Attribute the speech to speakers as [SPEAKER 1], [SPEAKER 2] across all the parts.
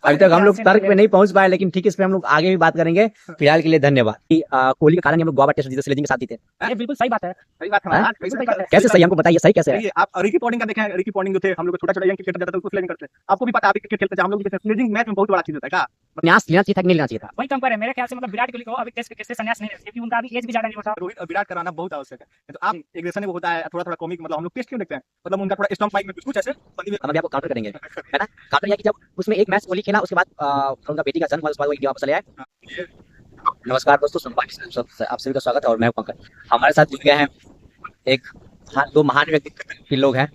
[SPEAKER 1] अभी तक हम लोग तर्क पे नहीं पहुंच पाए, लेकिन ठीक है, इस पे हम लोग आगे भी बात करेंगे। फिलहाल के लिए धन्यवाद। कोहली के कारण हम लोग गोवा टेस्ट जीते, स्लेजिंग के साथ जीते।
[SPEAKER 2] ये बिल्कुल सही बात है, सही बात है,
[SPEAKER 1] हाँ?
[SPEAKER 2] बिल्कुल सही बात है।
[SPEAKER 1] कैसे सही, हमको बताइए सही कैसे है?
[SPEAKER 2] देखिए, आप रिकी पॉन्टिंग का देखें, रिकी पॉन्टिंग जो थे, हम लोग छोटा छोटा यंग क्रिकेटर जाता था उसको स्लेजिंग करते थे। आपको भी पता है, आप क्रिकेट खेलते थे, हम लोग भी स्लेजिंग मैच में बहुत बड़ा चीज होता है क्या?
[SPEAKER 1] संन्यास लेना चाहिए था कि नहीं लेना चाहिए था?
[SPEAKER 2] वही तो हम कह रहे हैं, मेरे ख्याल से मतलब विराट कोहली को अभी टेस्ट क्रिकेट से संन्यास नहीं लेना चाहिए, क्योंकि उनका अभी एज भी ज्यादा नहीं होता। रोहित और विराट कराना बहुत आवश्यक है। तो आप एग्रेशन वो होता है थोड़ा थोड़ा कॉमिक, मतलब हम लोग टेस्ट क्यों देखते हैं, मतलब उनका थोड़ा स्टंप माइक में कुछ ऐसे
[SPEAKER 1] हम अभी आपको काउंटर करेंगे, है ना? काउंटर यह कि जब उसमें एक मैच कोहली खेला, उसके बाद उनका बेटी का जन्म हुआ, उसके बाद वो इंडिया वापस चले आए। नमस्कार दोस्तों, संपादित आप सभी का स्वागत है और मैं हूं पंकज। हमारे साथ जुड़ गए हैं एक दो महान व्यक्ति लोग हैं,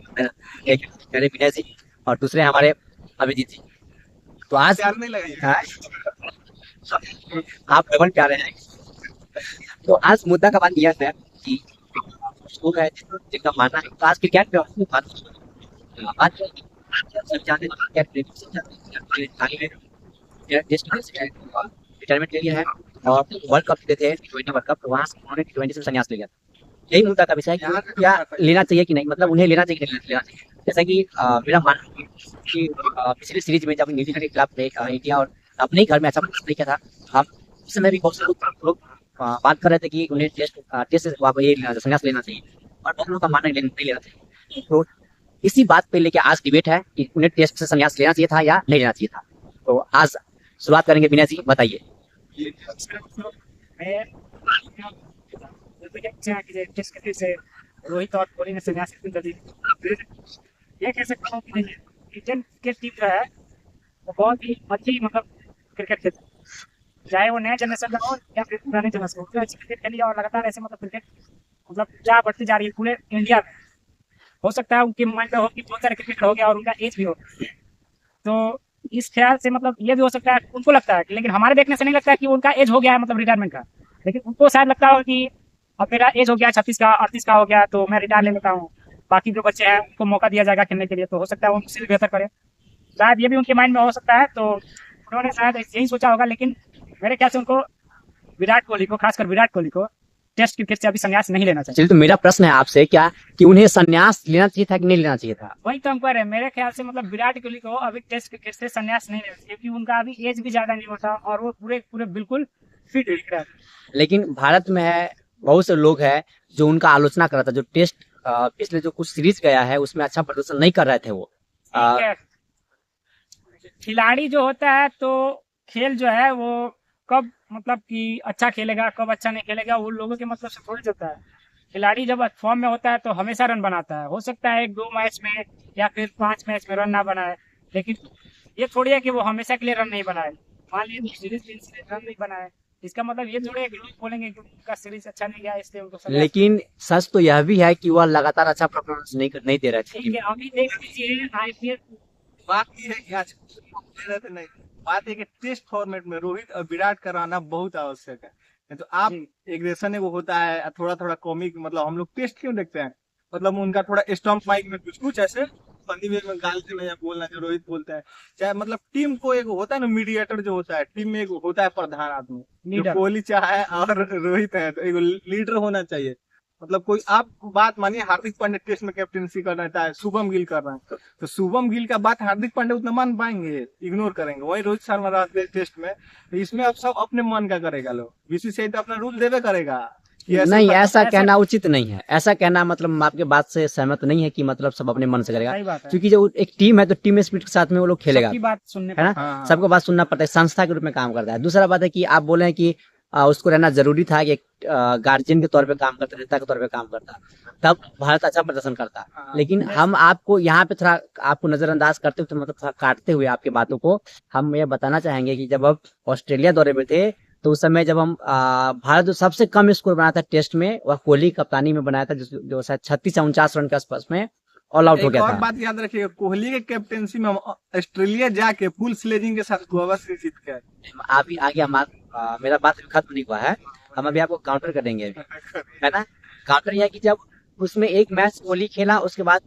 [SPEAKER 1] एक मेरे विनय जी और दूसरे हमारे अभिजीत जी। तो आज
[SPEAKER 2] प्यार नहीं लगा
[SPEAKER 1] हाँ, आप डबल प्यारे हैं। तो आज मुद्दा का बात यह है कि लोग है जिनका मानना है तो आज क्रिकेट पे आज सब चाहते हैं रिटायरमेंट ले लिया है और वर्ल्ड कप जीते थे, T20 वर्ल्ड कप, तो वहां से उन्होंने T20 से संन्यास ले लिया। यही मुद्दा का विषय है कि क्या लेना चाहिए कि नहीं, मतलब उन्हें लेना चाहिए कि नहीं लेना चाहिए। जैसा कि मेरा मानना है कि पिछली सीरीज में जब न्यूजीलैंड के खिलाफ इंडिया और अपने ही घर में ऐसा कुछ नहीं किया था, हम उस समय भी बहुत से लोग बात कर रहे थे कि उन्हें टेस्ट से संन्यास लेना चाहिए और बहुत लोगों का मानना नहीं लेना चाहिए। तो इसी बात पे लेके आज डिबेट है कि उन्हें टेस्ट से संन्यास लेना चाहिए था या नहीं लेना चाहिए था। तो आज शुरुआत करेंगे, विनय जी बताइए।
[SPEAKER 2] टेस्ट क्रिकेट से रोहित और कोहली ने संन्यास कर दी, ये कह सकता हूँ कि नहीं, इंडियन क्रिकेट टीम जो है वो बहुत ही अच्छी मतलब क्रिकेट खेलती है, चाहे वो नया जनरेशन का हो या फिर पुराने जनरेशन का हो, अच्छी क्रिकेट खेली और लगातार ऐसे मतलब क्रिकेट मतलब क्या बढ़ती जा रही है पूरे इंडिया में। हो सकता है उनके माइंड में हो कि बहुत सारे क्रिकेटर हो गया और उनका एज भी हो, तो इस ख्याल से मतलब ये भी हो सकता है उनको लगता है कि, लेकिन हमारे देखने से नहीं लगता है कि उनका एज हो गया है मतलब रिटायरमेंट का, लेकिन उनको शायद लगता हो कि अब मेरा एज हो गया 36 का 38 का हो गया तो मैं रिटायर ले लेता हूँ, बाकी जो बच्चे हैं उनको मौका दिया जाएगा खेलने के लिए, तो हो सकता है वो मुझसे भी बेहतर करे, शायद ये भी उनके माइंड में हो सकता है, तो उन्होंने शायद यही सोचा होगा। लेकिन मेरे ख्याल से उनको विराट कोहली को, खासकर विराट कोहली को टेस्ट क्रिकेट से अभी संन्यास नहीं लेना चाहिए।
[SPEAKER 1] चलिए, तो मेरा प्रश्न है आपसे क्या कि उन्हें संन्यास लेना चाहिए था कि नहीं लेना चाहिए था?
[SPEAKER 2] वही तो हम कह रहे हैं, मेरे ख्याल से मतलब विराट कोहली को अभी टेस्ट क्रिकेट से संन्यास नहीं लेना चाहिए, क्योंकि उनका अभी एज भी ज्यादा नहीं होता और वो पूरे पूरे बिल्कुल फिट दिख रहा है।
[SPEAKER 1] लेकिन भारत में है बहुत से लोग हैं जो उनका आलोचना कर रहा था, जो टेस्ट पिछले जो कुछ सीरीज गया है उसमें अच्छा प्रदर्शन नहीं कर रहे थे वो।
[SPEAKER 2] ठीक है, खिलाड़ी जो होता है तो खेल जो है वो कब मतलब कि अच्छा खेलेगा कब अच्छा नहीं खेलेगा वो लोगों के मतलब से थोड़ी होता है। खिलाड़ी जब फॉर्म में होता है तो हमेशा रन बनाता है, हो सकता है 1-2 मैच में या फिर 5 मैच में रन ना बनाए, लेकिन ये थोड़ी है कि वो हमेशा के लिए रन नहीं बनाए। मान लीजिए सीरीज रन नहीं बनाए, इसका मतलब ये थोड़ी है कि लोग बोलेंगे कि उनका सीरीज अच्छा नहीं गया इसलिए उनको संन्यास।
[SPEAKER 1] लेकिन सच तो यह भी है कि वह लगातार अच्छा परफॉर्मेंस नहीं दे रहे
[SPEAKER 2] ठीक
[SPEAKER 1] थे।
[SPEAKER 2] है, अभी देख लीजिए IPL। बात ये है कि आज नहीं, बात है कि टेस्ट फॉर्मेट में रोहित और विराट कराना बहुत आवश्यक है। नहीं तो आप एग्रेशन है वो होता है थोड़ा थोड़ा कॉमिक, मतलब हम लोग टेस्ट क्यों देखते हैं, मतलब उनका थोड़ा स्टंप माइक में कुछ कुछ ऐसे फनी वे में गाल से या बोलना जो रोहित बोलता है, चाहे मतलब टीम को एक होता है ना मीडिएटर जो होता है, टीम में एक होता है प्रधान आदमी, जो कोहली चाहे और रोहित है तो एक लीडर होना चाहिए। मतलब कोई आप बात मानिए, हार्दिक पांड्या टेस्ट में कैप्टनसी कर रहा है, शुभम गिल कर रहा है, तो शुभम गिल का बात हार्दिक पांड्या उतना मान पाएंगे, इग्नोर करेंगे। वही रोहित शर्मा रहा टेस्ट में, तो इसमें अब सब अपने मन का करेगा, लोग बीसीसीआई तो अपना रूल देवे करेगा।
[SPEAKER 1] नहीं, ऐसा कहना उचित नहीं है। ऐसा कहना मतलब आपके बात से सहमत नहीं है कि मतलब सब अपने मन से करेगा, क्योंकि जो एक टीम है तो टीम स्पिरिट के साथ में वो लोग खेलेगा,
[SPEAKER 2] बात सुनने
[SPEAKER 1] है ना? सबको बात सुनना पड़ता है, संस्था के रूप में काम करता है। दूसरा बात है कि आप बोले कि उसको रहना जरूरी था कि गार्जियन के तौर पे काम करता, नेता के तौर पे काम करता, तब भारत अच्छा प्रदर्शन करता। लेकिन हम आपको यहाँ पे थोड़ा आपको नजरअंदाज करते हुए, मतलब थोड़ा काटते हुए आपकी बातों को हम ये बताना चाहेंगे कि जब आप ऑस्ट्रेलिया दौरे में थे तो उस समय जब हम भारत जो सबसे कम स्कोर बनाया था टेस्ट में, वह कोहली कप्तानी में बनाया था, जो शायद 36 या 49 रन के आसपास में ऑल आउट हो गया था।
[SPEAKER 2] और बात याद रखिएगा, कोहली के कैप्टेंसी में हम ऑस्ट्रेलिया जाके फुल स्लेजिंग के साथ गोवा से जीत गए।
[SPEAKER 1] अभी आगे मेरा बात खत्म नहीं हुआ है, हम अभी आपको काउंटर करेंगे, है ना? काउंटर यह कि जब उसमें एक मैच कोहली खेला, उसके बाद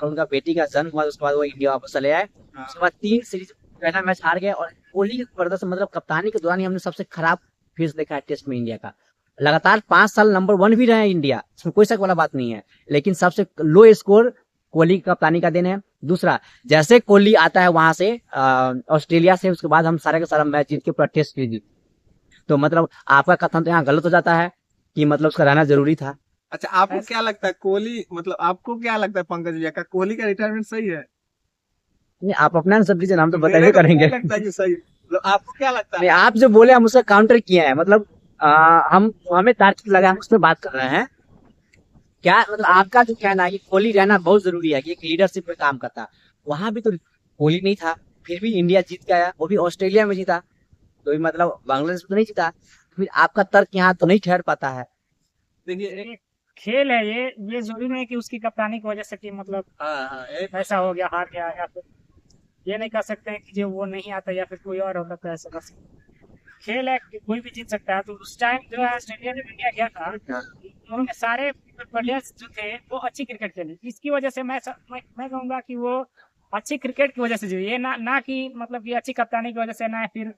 [SPEAKER 1] उनका बेटी का जन्म हुआ, उसके बाद वो इंडिया वापस चले आए, उसके बाद 3 सीरीज पहला मैच हार गए और कोहली के प्रदर्शन मतलब कप्तानी के दौरान ही हमने सबसे खराब फेस देखा है टेस्ट में इंडिया का। लगातार 5 साल नंबर 1 भी रहे इंडिया, इसमें कोई शक वाला बात नहीं है, लेकिन सबसे लो स्कोर कोहली की कप्तानी का दिन है। दूसरा, जैसे कोहली आता है वहां से ऑस्ट्रेलिया से, उसके बाद हम सारे का सारा मैच जीत के पूरा टेस्ट जीत। तो मतलब आपका कथन तो यहाँ गलत हो जाता है कि मतलब उसका रहना जरूरी था।
[SPEAKER 3] अच्छा, आपको क्या लगता है कोहली, मतलब आपको क्या लगता है पंकज भैया का कोहली का रिटायरमेंट सही है?
[SPEAKER 1] नहीं, आप अपना आंसर दीजिए ना, हम तो
[SPEAKER 3] मेरे
[SPEAKER 1] बताइए
[SPEAKER 3] को
[SPEAKER 1] करेंगे।
[SPEAKER 3] क्या लगता है कि सही, मतलब आपको क्या लगता है?
[SPEAKER 1] नहीं, आप जो बोले हम उसका काउंटर किए हैं, मतलब हम हमें तार्किक लगा, हम उस पर बात कर रहे हैं। क्या मतलब आपका जो कहना है कि कोहली रहना बहुत जरूरी है कि एक लीडरशिप पे काम करता, वहां भी तो कोहली नहीं था, फिर भी इंडिया जीत के आया, वो भी ऑस्ट्रेलिया में जीता, तो ये मतलब बांग्लादेश में तो नहीं जीता। फिर आपका तर्क यहाँ तो नहीं ठहर पाता है।
[SPEAKER 3] देखिए
[SPEAKER 2] ये खेल है, ये जरूरी नहीं है कि उसकी कप्तानी की वजह से टीम मतलब
[SPEAKER 3] हाँ,
[SPEAKER 2] ऐसा हो गया, हार गया, या फिर ये नहीं कह सकते हैं कि जो वो नहीं आता या फिर कोई और होता तो ऐसा कर सकते। खेल है कि कोई भी जीत सकता है। तो उस टाइम जो है ऑस्ट्रेलिया जब इंडिया गया था, उन्होंने सारे प्लेयर्स जो थे वो अच्छी क्रिकेट खेली। इसकी वजह से मैं कहूंगा कि वो अच्छी क्रिकेट की वजह से जीते, ये ना कि मतलब कि अच्छी कप्तानी की वजह से, ना फिर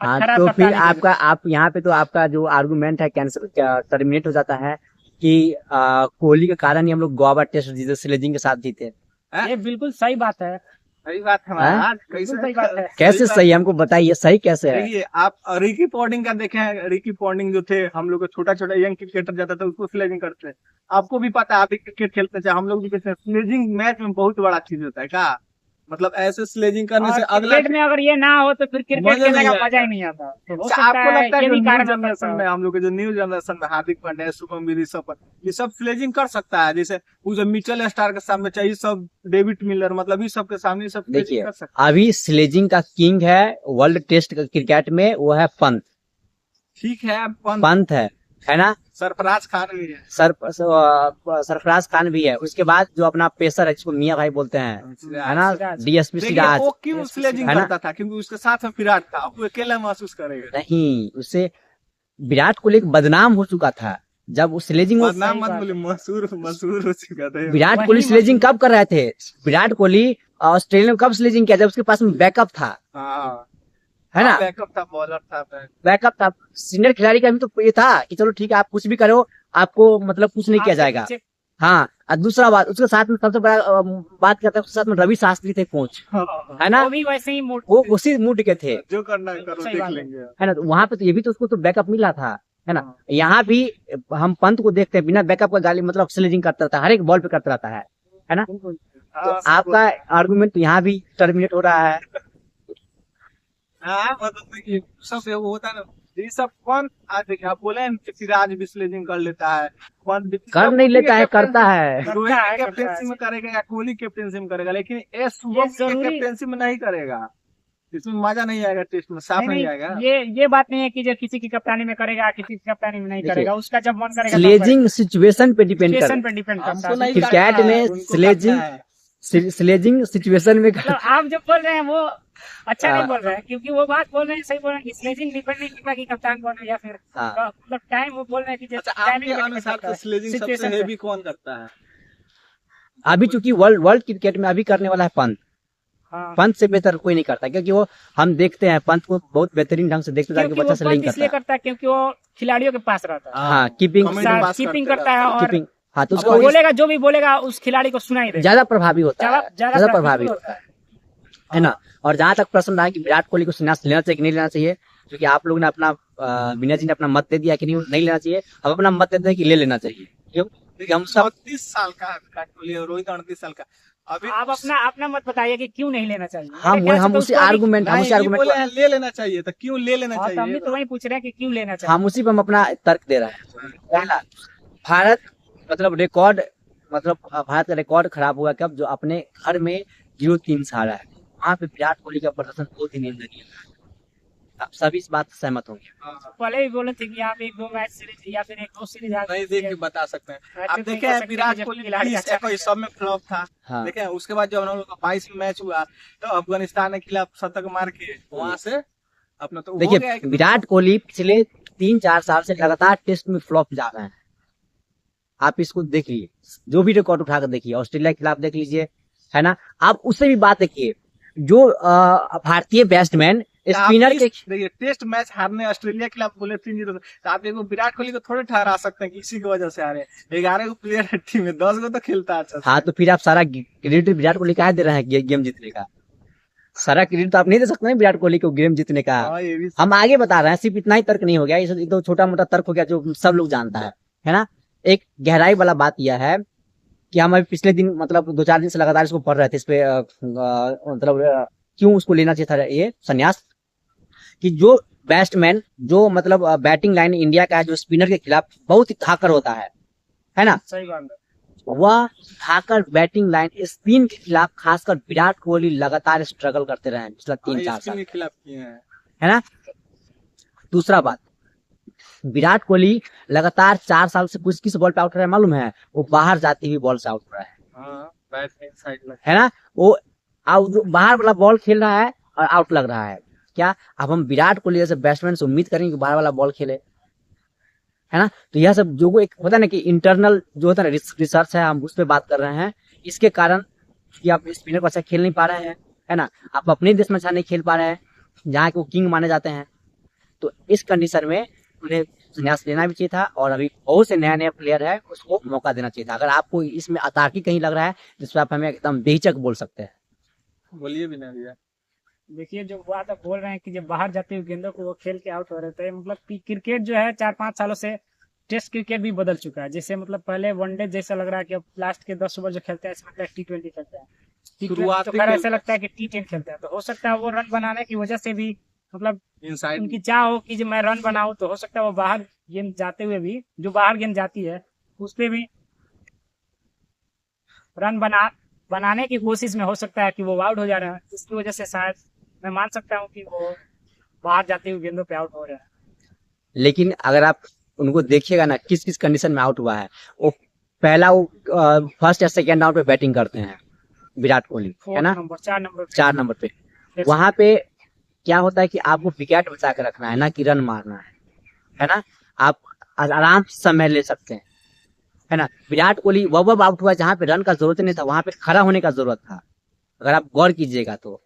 [SPEAKER 1] हाँ,
[SPEAKER 2] खराब
[SPEAKER 1] तो फिर
[SPEAKER 2] कप्तानी की वजह
[SPEAKER 1] आपका आप यहाँ पे तो आपका जो आर्गुमेंट है कैंसिल टर्मिनेट हो जाता है कि कोहली के कारण ही हम लोग गोवा टेस्ट जीते, स्लेजिंग के साथ जीते।
[SPEAKER 2] से। ये बिल्कुल सही बात है,
[SPEAKER 3] सही बात है
[SPEAKER 1] हाँ?
[SPEAKER 3] महाराज,
[SPEAKER 2] बिल्कुल सही बात है।
[SPEAKER 1] कैसे सही है, हमको बताइए सही कैसे है।
[SPEAKER 3] देखिए आप रिकी पॉन्टिंग का देखे हैं, रिकी पॉन्टिंग जो थे, हम लोग को छोटा छोटा यंग क्रिकेटर जाता था उसको स्लेजिंग करते हैं। आपको भी पता है, आप भी क्रिकेट खेलते हैं, हम लोग भी खेलते हैं, स्लेजिंग मैच में बहुत बड़ा चीज होता है क्या, मतलब ऐसे स्लेजिंग करने से अगला
[SPEAKER 2] क्रिकेट में अगर ये ना हो तो फिर क्रिकेट
[SPEAKER 3] मजा
[SPEAKER 2] खेलने
[SPEAKER 3] नहीं
[SPEAKER 2] का
[SPEAKER 3] आएगा।
[SPEAKER 2] मजा ही नहीं आता। तो हो
[SPEAKER 3] अच्छा,
[SPEAKER 2] सकता
[SPEAKER 3] आपको
[SPEAKER 2] है
[SPEAKER 3] लगता है
[SPEAKER 2] ये
[SPEAKER 3] जो
[SPEAKER 2] भी
[SPEAKER 3] न्यू
[SPEAKER 2] कारण हो
[SPEAKER 3] जनरेशन
[SPEAKER 2] सकता
[SPEAKER 3] में,
[SPEAKER 2] है।
[SPEAKER 3] हम लोग के जो न्यू जनरेशन में हार्दिक पांड्या, शुभम गिल, सब ये सब स्लेजिंग कर सकता है? जैसे वो जो मिचेल स्टार के सामने चाहिए सब, डेविड मिलर, मतलब ये सब के सामने सब स्लेजिंग
[SPEAKER 1] देखिए
[SPEAKER 3] कर सकता है?
[SPEAKER 1] अभी स्लेजिंग का किंग है वर्ल्ड टेस्ट क्रिकेट में, वो है पंत।
[SPEAKER 3] ठीक है,
[SPEAKER 1] पंत है ना।
[SPEAKER 3] सरफराज खान भी है।
[SPEAKER 1] सरफराज खान भी है। उसके बाद जो अपना पेसर है जिसको मियां भाई बोलते हैं, है ना,
[SPEAKER 2] सिराज।
[SPEAKER 1] डीएसपी
[SPEAKER 3] देखिए
[SPEAKER 1] सिराज।
[SPEAKER 3] वो क्यों स्लेजिंग
[SPEAKER 1] है ना?
[SPEAKER 3] करता था, क्योंकि उसके साथ में विराट था, वो अकेला महसूस करेगा।
[SPEAKER 1] नहीं, उससे विराट कोहली एक बदनाम हो चुका था जब वो स्लेजिंग
[SPEAKER 3] बदनाम मत बोले, मशहूर मशहूर हो चुका था।
[SPEAKER 1] विराट
[SPEAKER 2] वही
[SPEAKER 1] कोहली स्लेजिंग
[SPEAKER 2] मशहूर।
[SPEAKER 1] कब कर रहे थे? विराट कोहली ऑस्ट्रेलिया में कब स्लेजिंग किया? जब उसके पास में बैकअप था,
[SPEAKER 3] हाँ,
[SPEAKER 1] है ना।
[SPEAKER 3] बैकअप था, बॉलर था।
[SPEAKER 1] बैकअप था, सीनियर खिलाड़ी का भी तो ये था कि चलो ठीक है, आप कुछ भी करो, आपको मतलब कुछ नहीं किया जाएगा। हाँ, और दूसरा बात, उसके साथ में सबसे बड़ा बात करते हैं, उसके साथ में रवि शास्त्री थे कोच, है ना।
[SPEAKER 2] वो भी वैसे ही मूड
[SPEAKER 1] वो उसी मूड के थे,
[SPEAKER 3] जो करना है करो,
[SPEAKER 2] सही
[SPEAKER 3] देख
[SPEAKER 2] बात है।
[SPEAKER 3] लेंगे।
[SPEAKER 1] है ना। तो वहां पे तो ये भी तो उसको तो बैकअप मिला था, है ना। यहाँ भी हम पंत को देखते हैं बिना बैकअप का गाली मतलब स्लेजिंग करता रहता है, हर एक बॉल पे करता रहता है ना। तो आपका आर्गुमेंट तो यहाँ भी टर्मिनेट हो रहा है।
[SPEAKER 3] हाँ, मतलब देखिए सब वो होता है ना, ये सब कौन, आज देखिए आप बोले हैं कि सिराज भी स्लेजिंग कर लेता है, कौन
[SPEAKER 1] कर नहीं लेता है, करता है।
[SPEAKER 3] रोहित की कैप्टेंसी में करेगा या कोहली कैप्टेंसी में करेगा, लेकिन ये शुभम की
[SPEAKER 2] जरूरी-
[SPEAKER 3] कैप्टेंसी में नहीं करेगा, इसमें मजा नहीं आएगा, टेस्ट में साफ नहीं आएगा।
[SPEAKER 2] ये बात नहीं है कि जो किसी की कप्तानी में करेगा किसी की कप्तानी में नहीं
[SPEAKER 1] देखिए,
[SPEAKER 2] करेगा, उसका जब मन करेगा
[SPEAKER 1] स्लेजिंग सिचुएशन पे डिपेंड
[SPEAKER 2] सिचुएशन
[SPEAKER 1] करता
[SPEAKER 2] पे डिपेंड
[SPEAKER 3] हमको
[SPEAKER 2] करता है।
[SPEAKER 3] नहीं
[SPEAKER 1] क्रिकेट
[SPEAKER 3] करना है,
[SPEAKER 1] में
[SPEAKER 3] उनको
[SPEAKER 1] स्लेजिंग
[SPEAKER 3] करना है।
[SPEAKER 1] स्लेजिंग सिचुएशन में
[SPEAKER 2] मतलब आप जो बोल रहे हैं वो अच्छा नहीं
[SPEAKER 1] हाँ।
[SPEAKER 2] बोल रहे हैं, क्योंकि वो बात बोल रहे हैं, सही बोल रहे हैं कि स्लेजिंग डिपेंड नहीं करता कि कप्तान कौन है या फिर
[SPEAKER 1] हाँ।
[SPEAKER 2] मतलब टाइम, वो बोल रहे हैं कि
[SPEAKER 3] अच्छा,
[SPEAKER 2] टाइमिंग
[SPEAKER 3] आपके
[SPEAKER 2] पे depend
[SPEAKER 3] अनुसार
[SPEAKER 2] करता
[SPEAKER 3] तो
[SPEAKER 2] है,
[SPEAKER 3] स्लेजिंग सबसे
[SPEAKER 2] situation पे।
[SPEAKER 3] हेवी कौन करता है?
[SPEAKER 1] अभी चूंकि वर्ल्ड क्रिकेट में अभी करने वाला है पंत।
[SPEAKER 2] हाँ।
[SPEAKER 1] पंत से बेहतर कोई नहीं करता, क्योंकि वो हम देखते हैं पंत को बहुत बेहतरीन ढंग से देखते हैं कि
[SPEAKER 2] क्योंकि
[SPEAKER 1] बच्चा
[SPEAKER 2] वो
[SPEAKER 1] स्लेजिंग
[SPEAKER 2] पंच इसलिए
[SPEAKER 1] करता है।
[SPEAKER 2] करता है क्योंकि वो खिलाड़ियों के पास रहता है,
[SPEAKER 1] हाँ, कीपिंग
[SPEAKER 3] कमेंट पास
[SPEAKER 2] कीपिंग
[SPEAKER 3] करते
[SPEAKER 2] करता है, और
[SPEAKER 1] कीपिंग, हाँ, तो
[SPEAKER 2] वो
[SPEAKER 1] उसको
[SPEAKER 2] बोलेगा जो भी बोलेगा उस खिलाड़ी को सुनाई देगा,
[SPEAKER 1] ज्यादा प्रभावी होता है, ज्यादा प्रभावी
[SPEAKER 2] बिल्कुल
[SPEAKER 1] होता है ना। और जहां तक प्रश्न रहा कि विराट कोहली को संन्यास लेना चाहिए कि नहीं लेना चाहिए, क्योंकि आप लोगों ने अपना बीना जी ने अपना मत दे दिया कि नहीं लेना चाहिए, हम अपना मत देते हैं कि ले लेना चाहिए। क्यों? क्योंकि हम सब
[SPEAKER 3] 38 साल का है विराट कोहली और रोहित 38 साल का। अभी
[SPEAKER 2] आप अपना मत बताइए कि क्यों नहीं लेना चाहिए।
[SPEAKER 1] हम
[SPEAKER 2] मेरे ख्याल से
[SPEAKER 1] हम
[SPEAKER 2] तो
[SPEAKER 1] उसी
[SPEAKER 2] उसको अभी-
[SPEAKER 1] आर्गुमेंट हम
[SPEAKER 3] नहीं,
[SPEAKER 1] उसी
[SPEAKER 3] ये
[SPEAKER 1] आर्गुमेंट
[SPEAKER 3] बोले हैं ले लेना चाहिए, तो क्यों ले लेना
[SPEAKER 2] हाँ, तो हम भी
[SPEAKER 3] चाहिए?
[SPEAKER 2] तो वही पूछ रहे हैं कि क्यों लेना चाहिए।
[SPEAKER 1] हम उसी पर हम अपना तर्क दे रहे हैं। पहला, भारत मतलब रिकॉर्ड, मतलब भारत का रिकॉर्ड खराब हुआ कब? जो अपने घर में 0-3 से हारा है, वहां पे विराट कोहली का प्रदर्शन बहुत ही निंदनीय है। आप सभी इस बात से सहमत होंगे।
[SPEAKER 2] पहले भी बोले थे कि आप 1-2 मैच सीरीज या फिर 1-2 सीरीज
[SPEAKER 3] नहीं देख के बता सकते हैं।
[SPEAKER 2] ऐसे
[SPEAKER 3] आप
[SPEAKER 2] तो
[SPEAKER 3] देखे
[SPEAKER 2] हो
[SPEAKER 3] हैं
[SPEAKER 2] सकता है
[SPEAKER 3] विराट
[SPEAKER 2] कि जब
[SPEAKER 3] कोहली
[SPEAKER 2] खिलाड़ी
[SPEAKER 3] 30
[SPEAKER 2] अच्छा
[SPEAKER 3] 21 सब में फ्लॉप था।
[SPEAKER 1] हाँ।
[SPEAKER 3] देखे हैं, उसके बाद जब हम लोग का 22 में मैच हुआ तो अफगानिस्तान के खिलाफ शतक मार के वहां से अपना तो हो गया
[SPEAKER 1] देखिए,
[SPEAKER 3] एक-
[SPEAKER 1] विराट कोहली पिछले 3-4 साल से लगातार टेस्ट में फ्लॉप जा रहे हैं। आप इसको देख लीजिए, जो भी रिकॉर्ड उठाकर देखिए, ऑस्ट्रेलिया के खिलाफ देख लीजिए, है ना। आप उससे भी बात देखिए, जो भारतीय बैट्समैन स्पिनर के
[SPEAKER 3] देखिए टेस्ट मैच हारने ऑस्ट्रेलिया के खिलाफ बोले 3-0, तो आप देखो विराट कोहली को थोड़े ठहरा सकते हैं कि इसी की वजह से हारे। 11 प्लेयर है टीम में, 10 तो खेलता है अच्छा से।
[SPEAKER 1] हाँ, तो फिर आप सारा क्रेडिट विराट कोहली का दे रहे हैं गेम जीतने का? सारा क्रेडिट तो आप नहीं दे सकते ना विराट कोहली को गेम जीतने का।
[SPEAKER 3] हाँ, ये भी
[SPEAKER 1] हम आगे बता रहे हैं, सिर्फ इतना ही तर्क नहीं हो गया, ये तो छोटा मोटा तर्क हो गया जो सब लोग जानता है ना। एक गहराई वाला बात यह है कि हम अभी पिछले दिन मतलब 2-4 दिन से लगातार इसको पढ़ रहे थे, इस पे मतलब क्यों उसको लेना चाहिए था ये संन्यास, कि जो बैट्समैन जो मतलब बैटिंग लाइन इंडिया का है, जो स्पिनर के खिलाफ बहुत ही धाकड़ होता है ना,
[SPEAKER 2] सही बात है।
[SPEAKER 1] वह धाकड़ बैटिंग लाइन स्पिन के खिलाफ खासकर विराट कोहली लगातार स्ट्रगल करते रहे पिछला 3-4 साल,
[SPEAKER 3] के खिलाफ किए हैं।
[SPEAKER 1] है ना। दूसरा बात, विराट कोहली लगातार 4 साल से किस बॉल पे आउट रहा है मालूम है? वो बाहर जाती हुई बॉल से आउट रहा है,
[SPEAKER 3] हाँ, बैट्समैन साइड में,
[SPEAKER 1] है ना। वो बाहर वाला बॉल खेल रहा है और आउट लग रहा है। क्या अब हम विराट कोहली जैसे बैट्समैन से उम्मीद करेंगे कि बाहर वाला बॉल खेले, है ना। तो यह सब जो एक होता है ना कि इंटरनल जो होता है ना रिसर्च है, हम उस पर बात कर रहे हैं। इसके कारण कि आप स्पिनर को अच्छा खेल नहीं पा रहे हैं, है ना, आप अपने देश में अच्छा नहीं खेल पा रहे हैं जहाँ के वो किंग माने जाते हैं। तो इस कंडीशन में उन्हें संन्यास लेना भी चाहिए था, और अभी बहुत से नया प्लेयर है उसको मौका देना चाहिए था। अगर आपको इसमें अतार्किक कहीं लग रहा है जिसपे आप हमें एकदम बेहिचक बोल सकते हैं,
[SPEAKER 3] बोलिए भी ना भैया।
[SPEAKER 2] देखिए जो बात आप बोल रहे हैं कि जब बाहर जाते हुए गेंदों को वो खेल के आउट हो रहे थे, मतलब कि क्रिकेट जो है 4-5 सालों से टेस्ट क्रिकेट भी बदल चुका है। जैसे मतलब पहले वनडे जैसा लग रहा है कि अब लास्ट के 10 ओवर जो खेलते हैं इसमें T20 खेलते हैं,
[SPEAKER 3] शुरुआत
[SPEAKER 2] तो खैर ऐसा लगता है कि T10 खेलते हैं। तो हो सकता है वो रन बनाने की वजह से भी मतलब
[SPEAKER 3] इनसाइड
[SPEAKER 2] उनकी चाह हो कि जो मैं रन बनाऊं, तो हो सकता है वो बाहर गेंद जाते हुए भी, जो बाहर गेंद जाती है उस पे भी रन बनाने की कोशिश में हो सकता है कि वो आउट हो जा रहा है। इसकी वजह से शायद मैं मान सकता हूँ कि वो बाहर जाते हुए गेंदों पे आउट हो रहा है।
[SPEAKER 1] लेकिन अगर आप उनको देखिएगा ना किस किस कंडीशन में आउट हुआ है, वो पहला वो फर्स्ट या सेकेंड राउंड पे बैटिंग करते हैं विराट कोहली, है ना, 4 नंबर पे। वहां पे क्या होता है कि आपको विकेट बचा के रखना है, ना कि रन मारना है ना। आप आराम से समय ले सकते हैं, है ना। विराट कोहली वह आउट हुआ जहाँ पे रन का जरूरत नहीं था, वहां पे खड़ा होने का जरूरत था, अगर आप गौर कीजिएगा तो,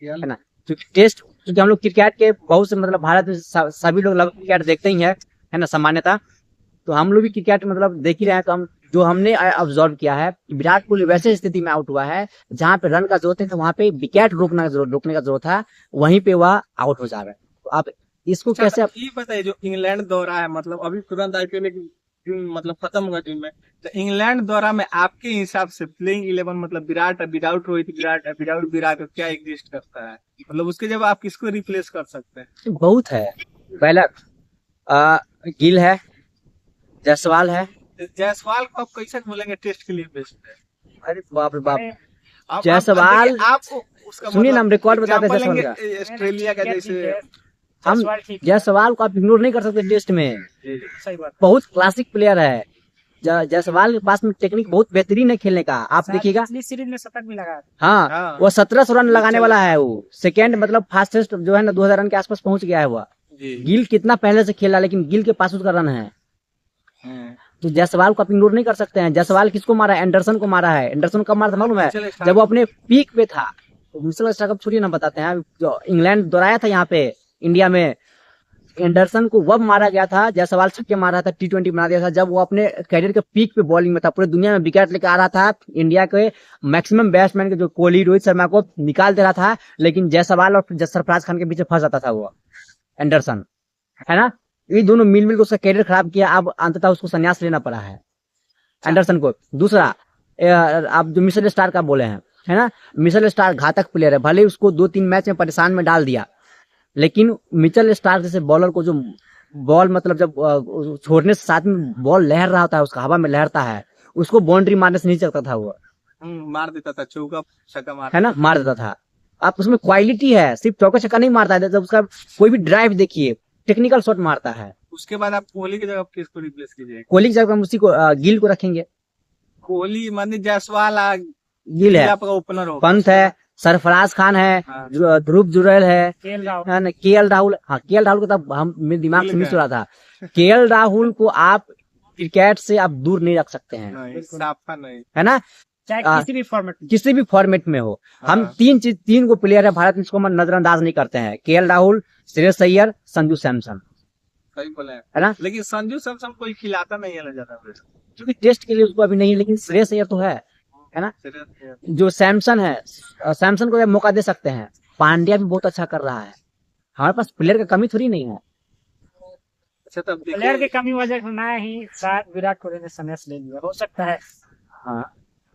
[SPEAKER 1] है ना। क्योंकि हम लोग क्रिकेट के बहुत से मतलब भारत में सभी लोग लगभग क्रिकेट देखते ही है ना, सामान्यता। तो हम लोग भी क्रिकेट मतलब देख ही रहे हैं। तो हम जो हमने ऑब्जर्व किया है, विराट कोहली वैसे स्थिति में आउट हुआ है जहाँ पे रन का जरूरत है, तो वहां पे विकेट रोकने का जरूरत था, वहीं पे वह आउट हो जा रहा है। तो आप इसको कैसे
[SPEAKER 3] ये बताइए, जो इंग्लैंड दौरा है, मतलब अभी तुरंत आईपीएल मतलब खत्म हुआ टीम में, तो इंग्लैंड दौरा में आपके हिसाब से प्लेइंग 11 मतलब विराट विदाउट रोहित, विदाउट विराट क्या एग्जिस्ट करता है? मतलब उसके जब आप किसको रिप्लेस कर सकते हैं?
[SPEAKER 1] बहुत है। पहला गिल है, जायसवाल है।
[SPEAKER 3] जायसवाल को आप कैसे बोलेंगे टेस्ट के लिए बेस्ट है?
[SPEAKER 1] अरे बाप रे बाप,
[SPEAKER 3] आप
[SPEAKER 1] जायसवाल
[SPEAKER 3] आपको उसका
[SPEAKER 1] सुनिए ना, हम रिकॉर्ड बताते हैं जायसवाल का।
[SPEAKER 3] ऑस्ट्रेलिया का जैसे
[SPEAKER 1] हम जायसवाल को आप इग्नोर नहीं कर सकते टेस्ट में,
[SPEAKER 2] सही बात,
[SPEAKER 1] बहुत क्लासिक प्लेयर है। जायसवाल के पास में टेक्निक बहुत बेहतरीन है खेलने का, आप देखिएगा।
[SPEAKER 2] सीरीज में शतक भी लगाया।
[SPEAKER 1] हाँ, वो 1700 रन लगाने वाला है, वो सेकेंड मतलब फास्टेस्ट जो है ना 2000 रन के आसपास पहुंच गया है वो। गिल कितना पहले से खेला, लेकिन गिल के पास उसका रन है। तो जायसवाल को आप इग्नोर नहीं कर सकते हैं। जायसवाल किसको मारा है? एंडरसन को मारा है। एंडरसन कब मारा था मालूम है? जब वो अपने पीक पे था। तो मिचेल स्टार्क छोड़िए ना, बताते हैं। जो इंग्लैंड दौड़ाया था यहाँ पे इंडिया में, एंडरसन को वब मारा गया था, जायसवाल छक्के मारा था, T20 बना दिया था, जब वो अपने कैरियर के पीक पे बॉलिंग में था, पूरे दुनिया में विकेट लेकर आ रहा था, इंडिया के मैक्सिमम बैट्समैन के जो कोहली, रोहित शर्मा को निकाल दे रहा था, लेकिन जायसवाल और सरफराज खान के पीछे फंस जाता था वो एंडरसन, है ना। ये दोनों मिल के उसका कैरियर खराब किया। अब अंततः उसको संन्यास लेना पड़ा है एंडरसन को। दूसरा, आप जो मिचेल स्टार्क का बोले हैं, है ना, मिचेल स्टार्क घातक प्लेयर है, भले उसको 2-3 मैच में परेशान में डाल दिया, लेकिन मिचेल स्टार्क जैसे बॉलर को जो बॉल मतलब जब छोड़ने से साथ में बॉल लहर रहा होता है, उसका हवा में लहरता है, उसको बाउंड्री मारने से नहीं चलता था, वो
[SPEAKER 3] मार देता था, चौका छक्का मार,
[SPEAKER 1] है ना, मार देता था। आप उसमें क्वालिटी है, सिर्फ चौका छक्का नहीं मारता है, जब उसका कोई भी ड्राइव देखिए, टेक्निकल शॉट मारता है।
[SPEAKER 3] उसके बाद आप कोहली की जगह किसको रिप्लेस कीजिए?
[SPEAKER 1] कोहली की जगह हम उसी को गिल को रखेंगे।
[SPEAKER 3] कोहली माने जायसवाल
[SPEAKER 1] गिल है,
[SPEAKER 3] आपका ओपनर हो,
[SPEAKER 1] पंत है, सरफराज खान है, ध्रुव जुरैल है, KL राहुल। हाँ, KL राहुल को तब हम मेरे दिमाग से मिस हो रहा था। KL राहुल को आप क्रिकेट से आप दूर नहीं रख सकते हैं,
[SPEAKER 3] नहीं,
[SPEAKER 1] है ना।
[SPEAKER 2] चाहे
[SPEAKER 1] आ, किसी भी फॉर्मेट में हो। हम
[SPEAKER 3] हाँ।
[SPEAKER 1] तीन को प्लेयर है भारत में, इसको हम नजरअंदाज नहीं करते हैं। केएल राहुल, श्रेयस अय्यर, संजू सैमसन,
[SPEAKER 3] सही बोले
[SPEAKER 1] है ना।
[SPEAKER 3] लेकिन संजू सैमसन कोई खिलाता नहीं है ना ज्यादा।
[SPEAKER 1] क्योंकि टेस्ट के लिए उसको अभी नहीं, लेकिन श्रेयस अय्यर तो है ना। जो सैमसन है, सैमसन को मौका दे सकते हैं। पांड्या भी बहुत अच्छा कर रहा है। हमारे पास प्लेयर का कमी थोड़ी नहीं है।
[SPEAKER 3] अच्छा तब
[SPEAKER 2] प्लेयर की
[SPEAKER 3] देखिए
[SPEAKER 2] कमी वजह होना ही शायद विराट कोहली ने संन्यास ले लिया, हो सकता है।
[SPEAKER 1] हाँ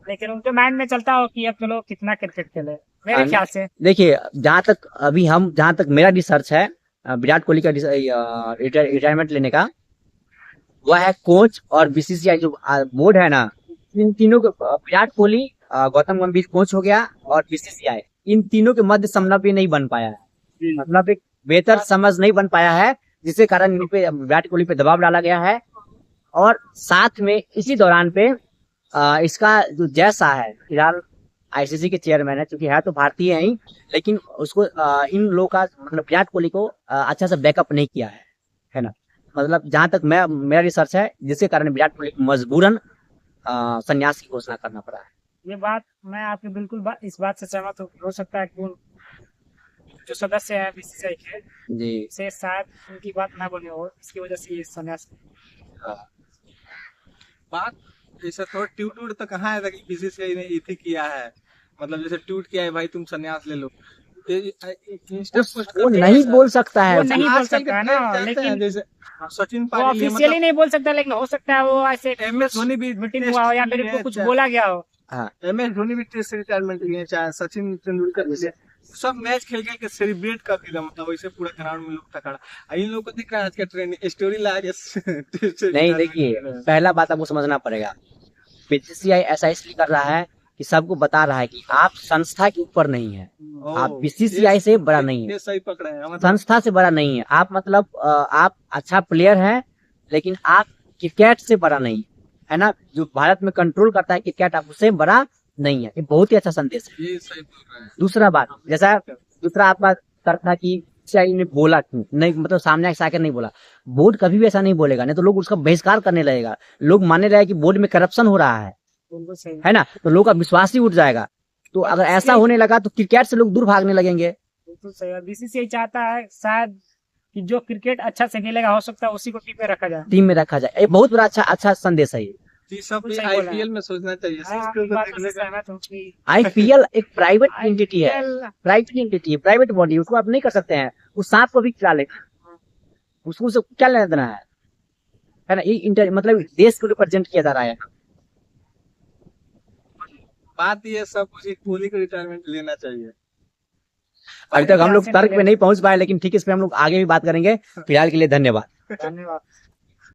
[SPEAKER 2] लेकिन उनके माइंड में चलता हो कि अब चलो कितना क्रिकेट खेले, मेरे
[SPEAKER 1] हाँ।
[SPEAKER 2] ख्याल से।
[SPEAKER 1] देखिए, जहां तक मेरा रिसर्च है, विराट कोहली का रिटायरमेंट लेने का, वह है कोच और बीसीसीआई जो बोर्ड है ना, इन तीनों के, विराट कोहली, गौतम गंभीर कोच हो गया, और बीसीसीआई, इन तीनों के मध्य समन्वय नहीं बन पाया है। मतलब एक बेहतर समझ नहीं बन पाया है, जिसके कारण इन पे, विराट कोहली पे दबाव डाला गया है। और साथ में इसी दौरान पे इसका जो जैसा है, फिलहाल आईसीसी के चेयरमैन है, क्योंकि है तो भारतीय है ही, लेकिन उसको इन लोगों का, मतलब विराट कोहली को अच्छा से बैकअप नहीं किया है ना। मतलब जहां तक मेरा रिसर्च है, जिसके कारण विराट कोहली को मजबूरन संन्यास की घोषणा करना पड़ा है।
[SPEAKER 2] ये बात मैं आपकी बिल्कुल इस बात से सहमत हो सकता है कि जो सदस्य है बीसीसीआई के
[SPEAKER 1] जी
[SPEAKER 2] से शायद उनकी बात ना बनी हो, इसकी वजह से ये संन्यास।
[SPEAKER 3] बात जैसे थोड़ा ट्यूट तो कहाँ है कि बीसीसीआई ने इथे किया है, मतलब जैसे ट्यूट किया है भाई तुम संन्यास ले लो,
[SPEAKER 1] वो नहीं बोल सकता है।
[SPEAKER 2] वो नहीं बोल सकता है ना, लेकिन
[SPEAKER 3] जैसे सचिन
[SPEAKER 2] वो
[SPEAKER 3] पायलट
[SPEAKER 2] ऑफिशियली नहीं बोल सकता, लेकिन हो सकता है वो ऐसे
[SPEAKER 3] MS धोनी भी
[SPEAKER 2] मीटिंग हुआ हो या फिर को कुछ बोला गया हो।
[SPEAKER 3] MS धोनी भी टेस्ट से रिटायरमेंट लिए, चाहे सचिन तेंदुलकर भी, सब मैच खेल खेल के सेलिब्रेट कर दिया, मतलब वैसे पूरा ग्राउंड में लोग था खड़ा। इन लोगों को दिख रहा है आज का ट्रेंड स्टोरी ला के
[SPEAKER 1] नहीं, देखिए, पहला बात आपको समझना पड़ेगा, बीसीसीआई ऐसा इसलिए कर रहा है कि सबको बता रहा है कि आप संस्था के ऊपर नहीं है, आप बीसीसीआई से बड़ा नहीं है,
[SPEAKER 3] सही पकड़े हैं, मतलब
[SPEAKER 1] संस्था से बड़ा नहीं है आप। मतलब आप अच्छा प्लेयर हैं, लेकिन आप क्रिकेट से बड़ा नहीं है ना। जो भारत में कंट्रोल करता है क्रिकेट, आप उससे बड़ा नहीं है। ये बहुत ही अच्छा संदेश है।
[SPEAKER 3] ये सही बोल रहे हैं।
[SPEAKER 1] दूसरा आपका तर्क था कि बीसीसीआई ने बोला क्यों नहीं, मतलब सामने से आकर नहीं बोला। बोर्ड कभी भी ऐसा नहीं बोलेगा, नहीं तो लोग उसका बहिष्कार करने लगेगा। लोग मानने लगे कि बोर्ड में करप्शन हो रहा है ना, तो लोगों का विश्वास ही उठ जाएगा। तो अगर ऐसा होने लगा तो क्रिकेट से लोग दूर भागने लगेंगे।
[SPEAKER 2] बिल्कुल सही है। बीसीसीआई चाहता है शायद कि जो क्रिकेट अच्छा से खेलेगा, हो सकता है उसी को टीम में रखा जाए।
[SPEAKER 1] टीम में रखा जाए, ये बहुत बड़ा अच्छा संदेश है। ये
[SPEAKER 3] जी सब
[SPEAKER 2] सही बोला है।
[SPEAKER 3] आईपीएल में सोचना चाहिए।
[SPEAKER 2] हाँ, आपकी बात से सहमत हूँ कि
[SPEAKER 1] आईपीएल एक प्राइवेट एंटिटी है,
[SPEAKER 2] IPL
[SPEAKER 1] प्राइवेट बॉडी, उसको आप नहीं कर सकते हैं। उस सांप को भी खिला लेगा, उसको क्या लेना देना है ना। ये मतलब देश को रिप्रेजेंट किया जा रहा है।
[SPEAKER 3] बात ये सब कोहली को रिटायरमेंट लेना चाहिए।
[SPEAKER 1] अभी तक हम लोग तर्क पे नहीं पहुंच पाए, लेकिन ठीक है, इस पे हम लोग आगे भी बात करेंगे। फिलहाल के लिए धन्यवाद।
[SPEAKER 2] धन्यवाद।